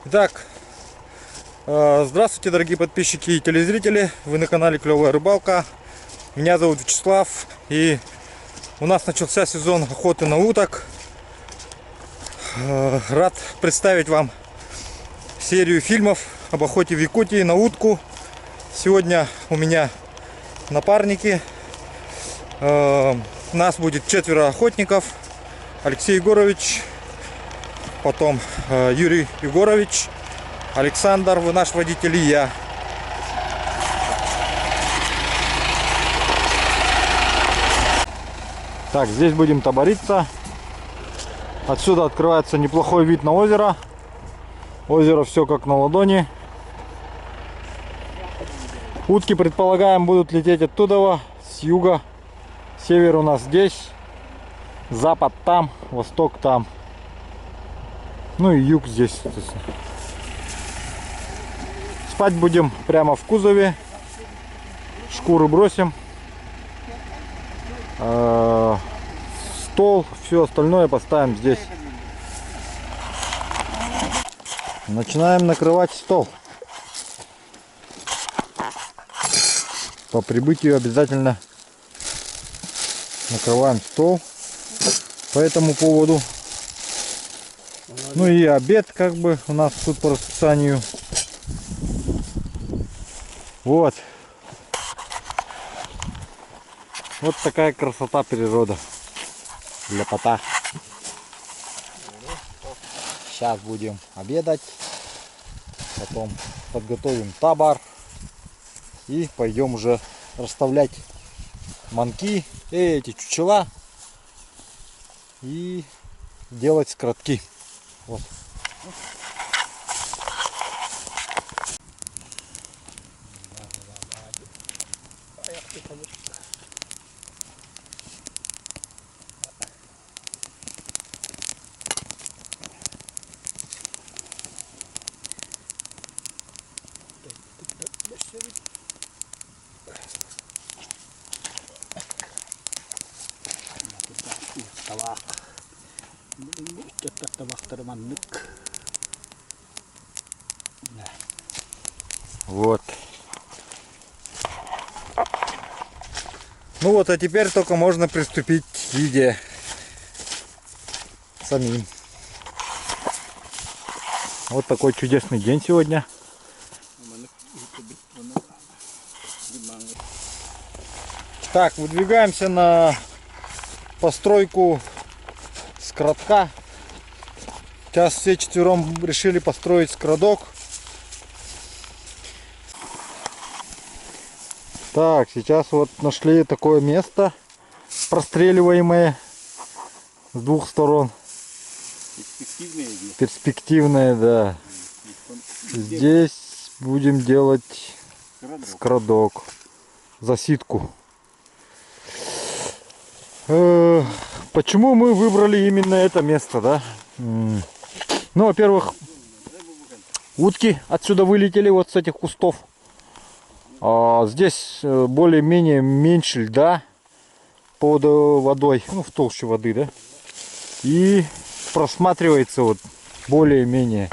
Итак, здравствуйте, дорогие подписчики и телезрители. Вы на канале Клевая Рыбалка. Меня зовут Вячеслав. И у нас начался сезон охоты на уток. Рад представить вам серию фильмов об охоте в Якутии на утку. Сегодня у меня напарники. Нас будет 4 охотников. Алексей Егорович, потом Юрий Егорович, Александр, вы наш водитель, и я. Так, здесь будем табориться. Отсюда открывается неплохой вид на озеро. Озеро все как на ладони. Утки, предполагаем, будут лететь оттуда, с юга. Север у нас здесь, запад там, восток там. Ну и юг здесь, естественно. Спать будем прямо в кузове. Шкуры бросим. Стол, все остальное поставим здесь. Начинаем накрывать стол. По прибытию обязательно накрываем стол по этому поводу. Ну и обед как бы у нас тут по расписанию. Вот. Вот такая красота природы. Ляпота. Сейчас будем обедать. Потом подготовим табор. И пойдем уже расставлять манки, эти чучела. И делать скоротки. Вот. Вот. Ну вот, а теперь только можно приступить к еде самим. Вот такой чудесный день сегодня. Так, выдвигаемся на постройку скоротка. Сейчас все четвером решили построить скородок. Так, сейчас вот нашли такое место, простреливаемое с двух сторон. Перспективное, да. Здесь будем делать скородок, засидку. Почему мы выбрали именно это место, да? Ну, во-первых, утки отсюда вылетели вот с этих кустов. Здесь более-менее меньше льда под водой, ну в толще воды, да, и просматривается вот более-менее.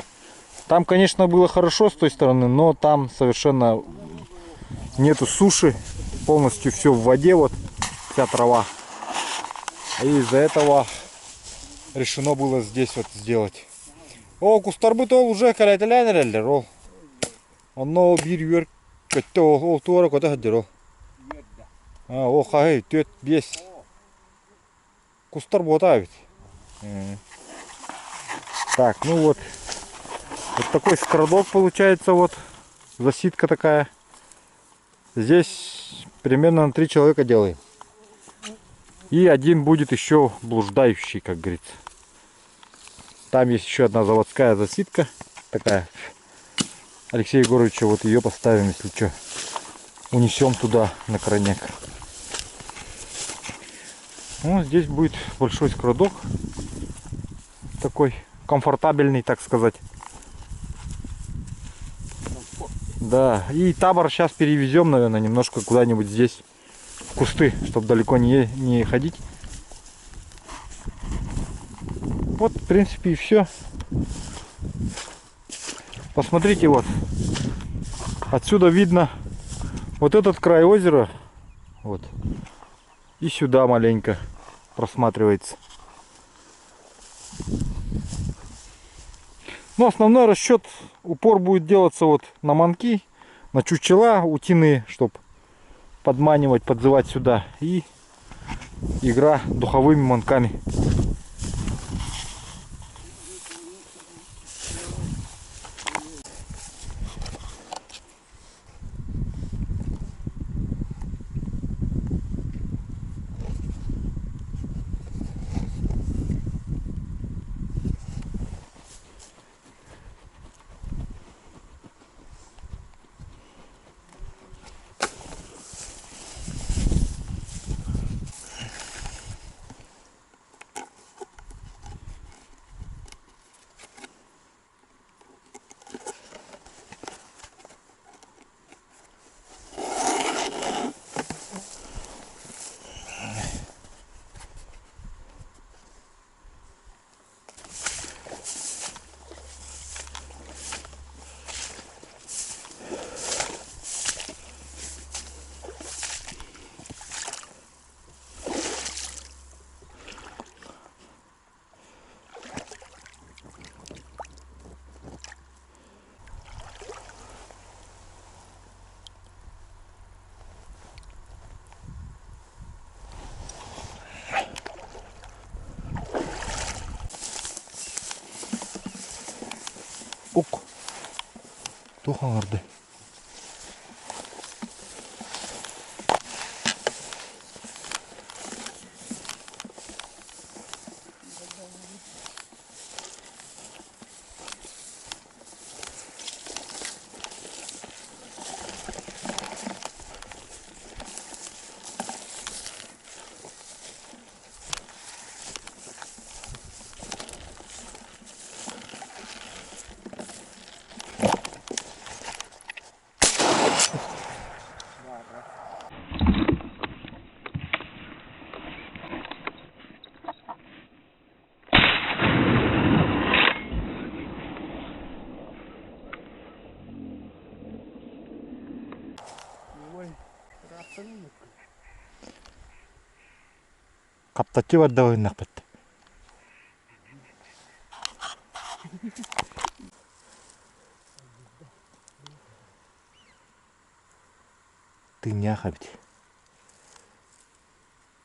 Там, конечно, было хорошо с той стороны, но там совершенно нету суши, полностью все в воде, вот вся трава. И из-за этого решено было здесь вот сделать. О, кустарбы-то уже калайталянер рол. Оно бирюер. О, туара кота хадиро. О, хай, тет бес. Кустар ботавит. Так, ну вот. Вот такой скородок получается, вот. Засидка такая. Здесь примерно на 3 человека делаем. И один будет еще блуждающий, как говорится. Там есть еще одна заводская засидка. Такая. Алексея Егоровича, вот ее поставим, если что. Унесем туда на крайняк. Ну, здесь будет большой скородок. Такой комфортабельный, так сказать. Да, и табор сейчас перевезем, наверное, немножко куда-нибудь здесь. В кусты, чтобы далеко не ходить. Вот, в принципе, и все. Посмотрите, вот. Отсюда видно вот этот край озера. Вот. И сюда маленько просматривается. Но основной расчет, упор будет делаться вот на манки, на чучела утиные, чтобы подманивать, подзывать сюда. И игра духовыми манками. Ук. Тухаларды. Каптати var da oynak bitti. Dünya habiti.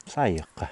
Sayıkka.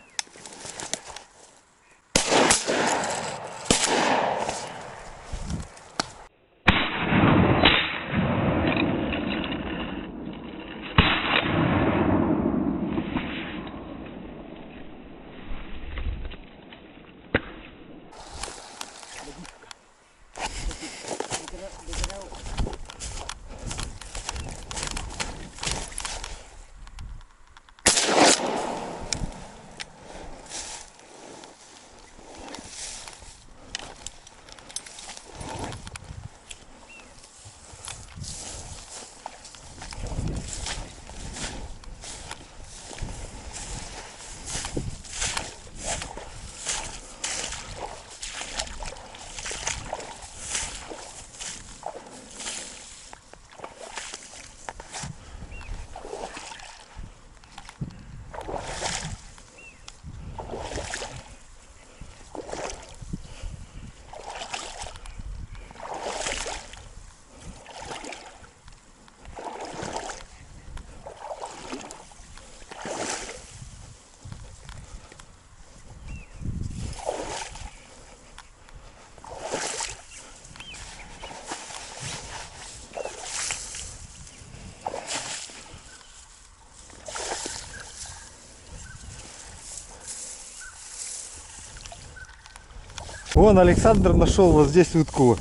Вон Александр нашел вот здесь утку.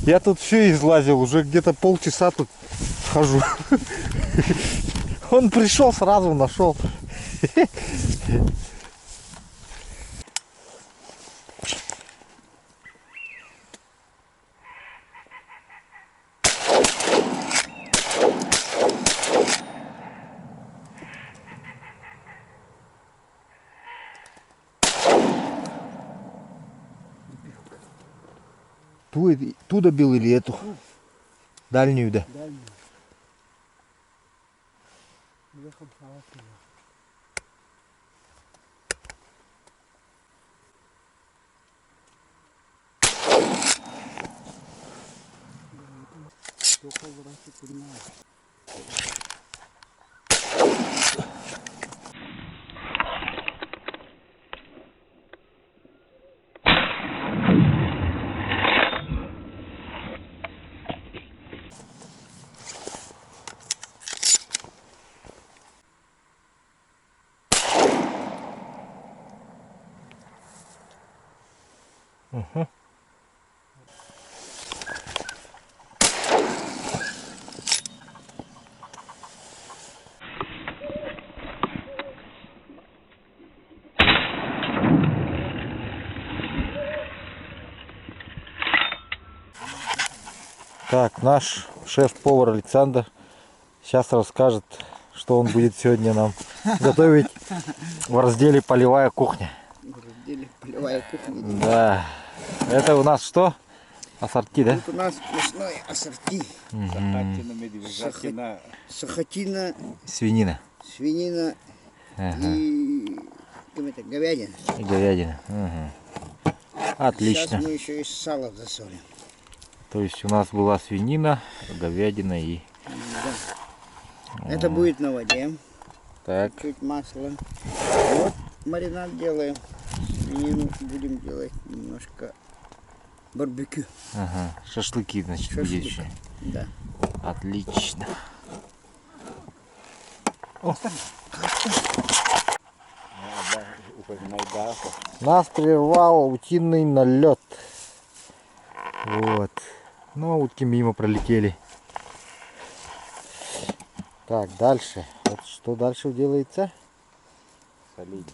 Я тут все излазил, уже где-то полчаса тут хожу. Он пришел, сразу нашел. Туда бил или эту? Дальнюю, да? Дальнюю. Ехал салат. Только врачи понимают. Угу. Так, наш шеф-повар Александр сейчас расскажет, что он будет сегодня нам готовить в разделе «Полевая кухня». В разделе полевая кухня. Да. Это у нас что? Ассорти, да? Тут у нас мясное ассорти. Сахатина, медвежатина. Сахатина, Свинина. свинина и говядина. И говядина. Угу. Отлично. Сейчас мы еще и сало засолим. То есть у нас была свинина, говядина и... Да. Это будет на воде. Так. Чуть масла. Вот маринад делаем. Свинину будем делать немножко барбекю. Ага. Шашлыки, значит, Шашлык. будет еще. Да. Отлично. Нас прервал утиный налет. Вот. Ну, а утки мимо пролетели. Так, дальше. Вот что дальше делается?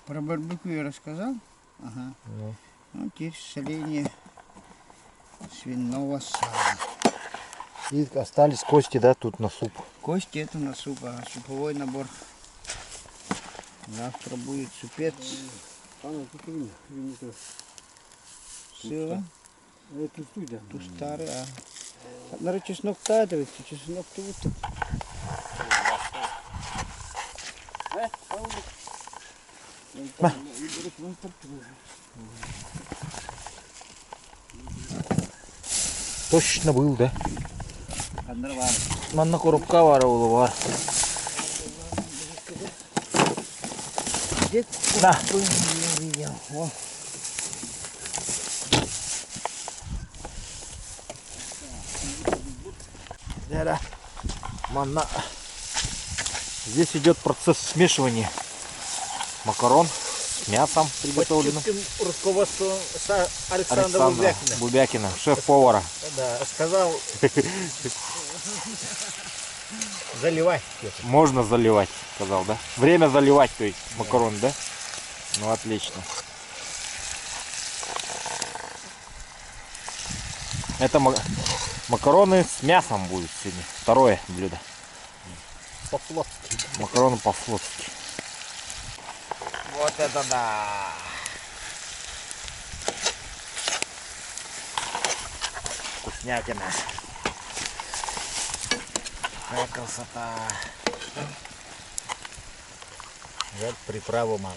Про барбекю я рассказал. Ага. Ну. Ну, теперь соление свиного сала. И остались кости, да, тут на суп. Кости это на суп, а суповой набор. Завтра будет супец. Все. Это студия. Ту старый, а. Наверное, чеснок тадывается, чеснок тут. Точно был, да? Нормально. Манна коробка варывала. Где Да. не видел? О. Да. Манна. Здесь идет процесс смешивания макарон с мясом приготовленным. Руководство Александра Александра Бубякина. Бубякина, шеф-повара. Да, сказал заливать. Можно заливать, сказал, да? Время заливать, то есть макарон, да? Ну, отлично. Это макароны с мясом будут сегодня. Второе блюдо. По-флотски. Макароны по-флотски. Вот это да. Вкуснятина. Какая красота. Вот приправу мало.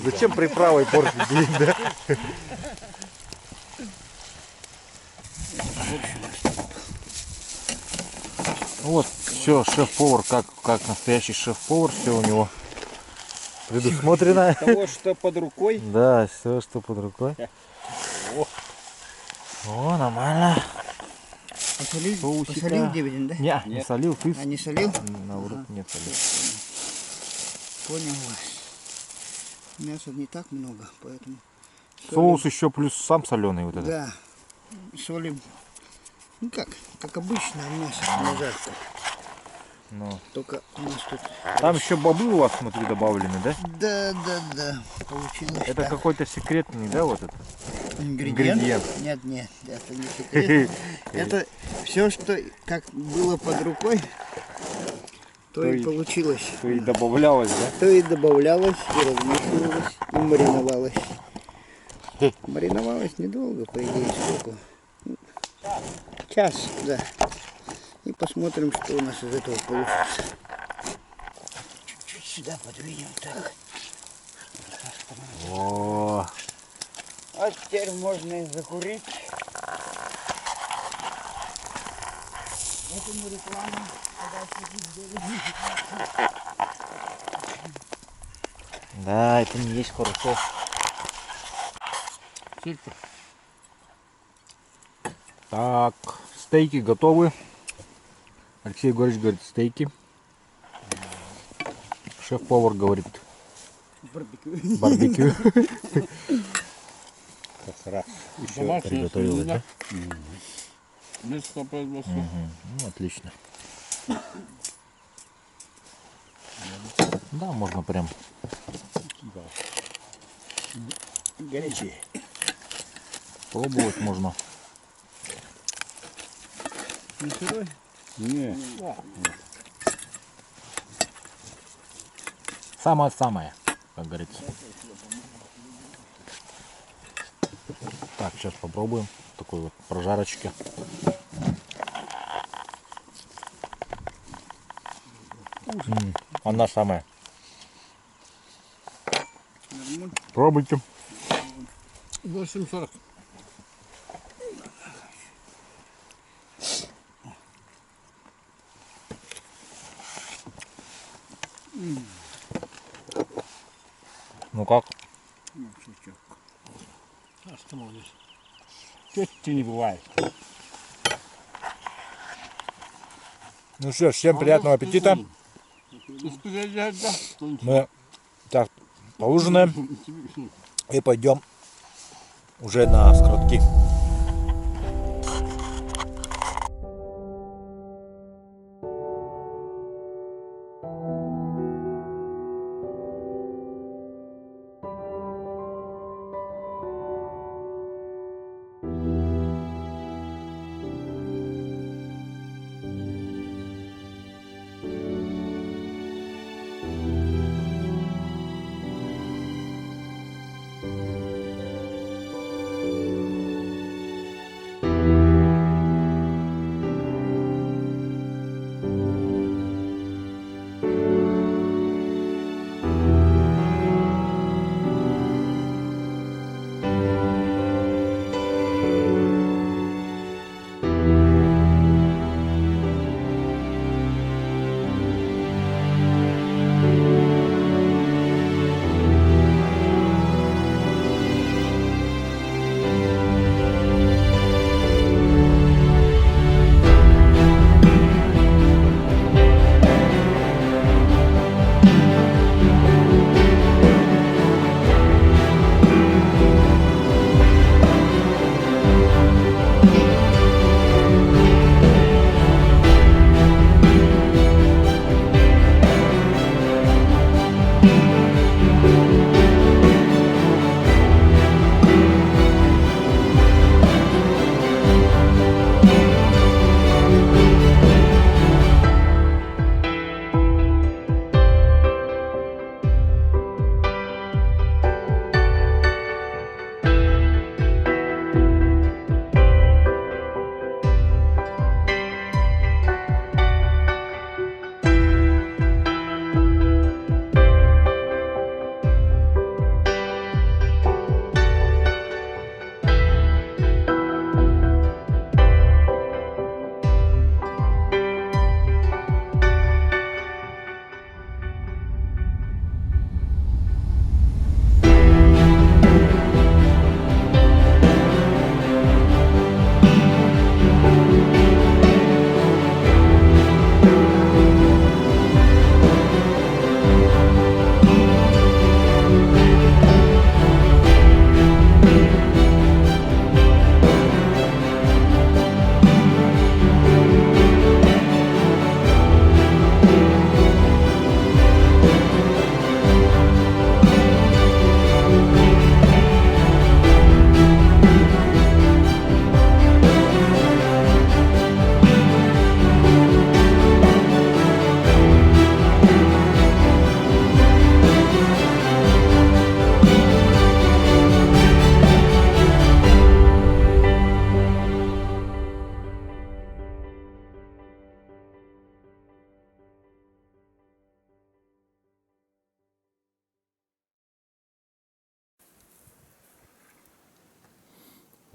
Зачем приправой портить блин, да? Вот, все, шеф-повар, как настоящий шеф-повар, все у него предусмотрено. Того, что под рукой. Да, все, что под рукой. О. О, нормально. Посолил, Соусика. посолил дивиденд, да? Не солил, ты А не солил? наоборот не солил. Понял вас. Мяса не так много, поэтому... Соус еще плюс сам соленый вот этот. Да. Солим. Ну как обычно мясо на жарку. Ну. Только у нас тут... Там еще бобы у вас, смотри, добавлены, да? Да. Получилось Это так. какой-то секретный, да, вот это? Ингредиент? Нет, это не секрет. Это все, что как было под рукой, то и получилось. То и добавлялось, да? То и добавлялось, и размешивалось, и мариновалось. Мариновалось недолго, по идее, сколько? Час, да. И посмотрим, что у нас из этого получится. Чуть-чуть сюда подвинем так. О, А теперь можно и закурить. Это не реклама. да, это не есть хорошо. Фильтр. Так, стейки готовы. Алексей Егорович говорит, стейки. Шеф-повар говорит, Барбекю. барбекю. Как раз. Еще приготовил, да? Место производства. Ну, отлично. Да, можно прям. Горячие. Пробовать можно. Не сырой? Не. Самое-самое, как говорится. Так, сейчас попробуем. Такой вот прожарочки. Она самая. Пробуйте. 8,40. Ну как? Остановлюсь. Чуть не бывает. Ну что ж, всем приятного аппетита. Мы так поужинаем и пойдем уже на скоротки.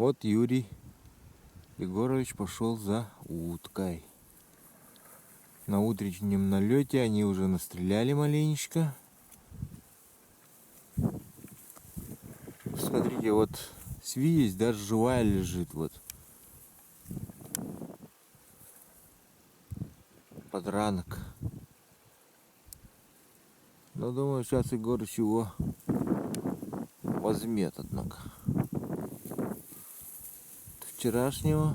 Вот Юрий Егорович пошел за уткой. На утреннем налете они уже настреляли маленечко. Смотрите, вот свись даже живая лежит вот. Подранок. Но думаю, сейчас Егорыч его возьмет, однако. Вчерашнего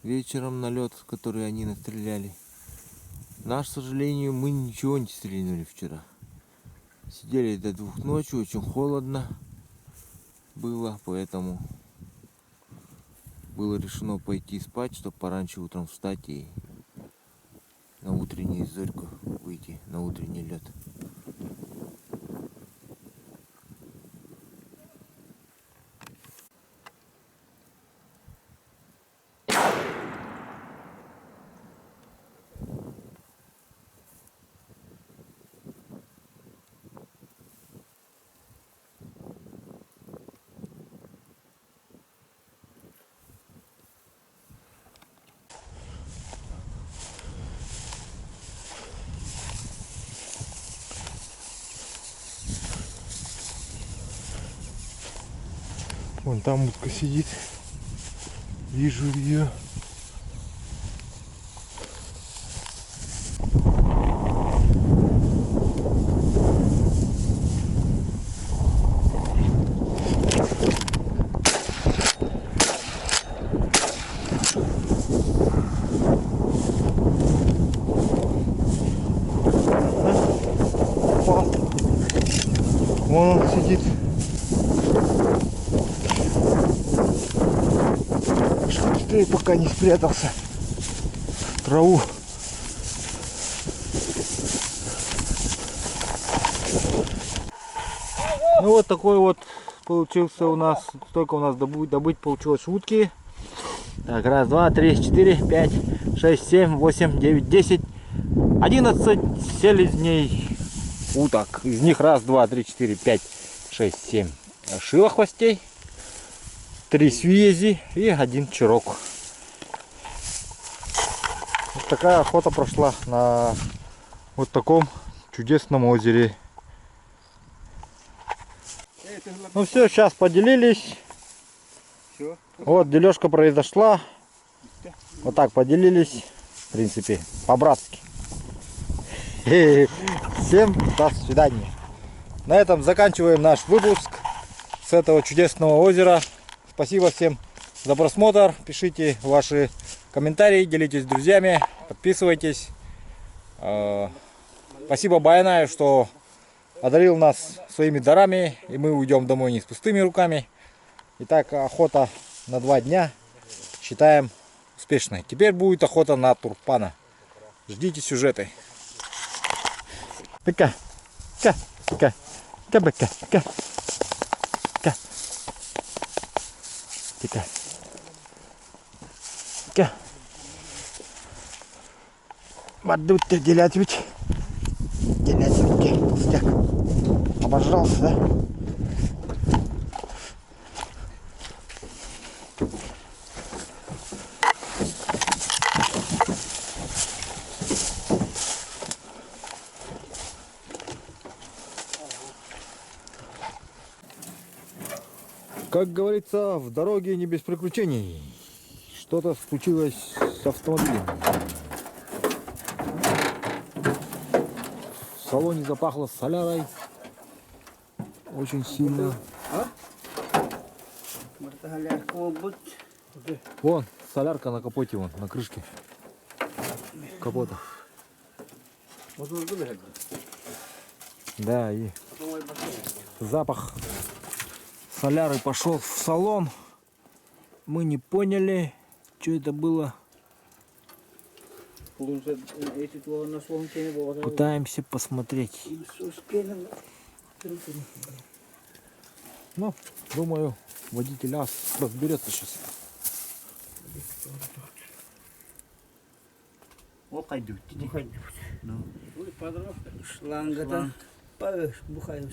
вечером налет, который они настреляли. Наш, к сожалению, мы ничего не стрельнули вчера. Сидели до 2 ночи, очень холодно было, поэтому было решено пойти спать, чтобы пораньше утром встать и на утреннюю зорьку выйти, на утренний лед. Вон там утка сидит. Вижу ее. Вон он сидит. Быстрее, пока не спрятался в траву. Ну вот такой вот получился у нас, столько у нас добыть получилось утки. Так, раз, два, три, четыре, пять, шесть, семь, восемь, девять, 10, 11 селезней уток. Из них раз, два, три, четыре, пять, шесть, 7 шилохвостей, 3 свези и 1 черок. Вот такая охота прошла на вот таком чудесном озере. Ну все, сейчас поделились. Вот дележка произошла. Вот так поделились. В принципе, по-братски. Всем до свидания. На этом заканчиваем наш выпуск с этого чудесного озера. Спасибо всем за просмотр. Пишите ваши комментарии, делитесь с друзьями, подписывайтесь. Спасибо Баянаю, что одарил нас своими дарами, и мы уйдем домой не с пустыми руками. Итак, охота на 2 дня считаем успешной. Теперь будет охота на турпана. Ждите сюжеты. Пока. Пока. Пока. Пока. Пока. Пока. Мадут-то делятвич. Делятвич, толстяк. Обожрался, да? Как говорится, в дороге не без приключений. Что-то случилось с автомобилем. В салоне запахло солярой. Очень сильно. Вон, солярка на капоте, вон, на крышке капота. Да, и запах соляры пошел в салон. Мы не поняли, что это было. Пытаемся посмотреть. Ну, думаю, водитель АС разберется сейчас. Шланга там, бухаем.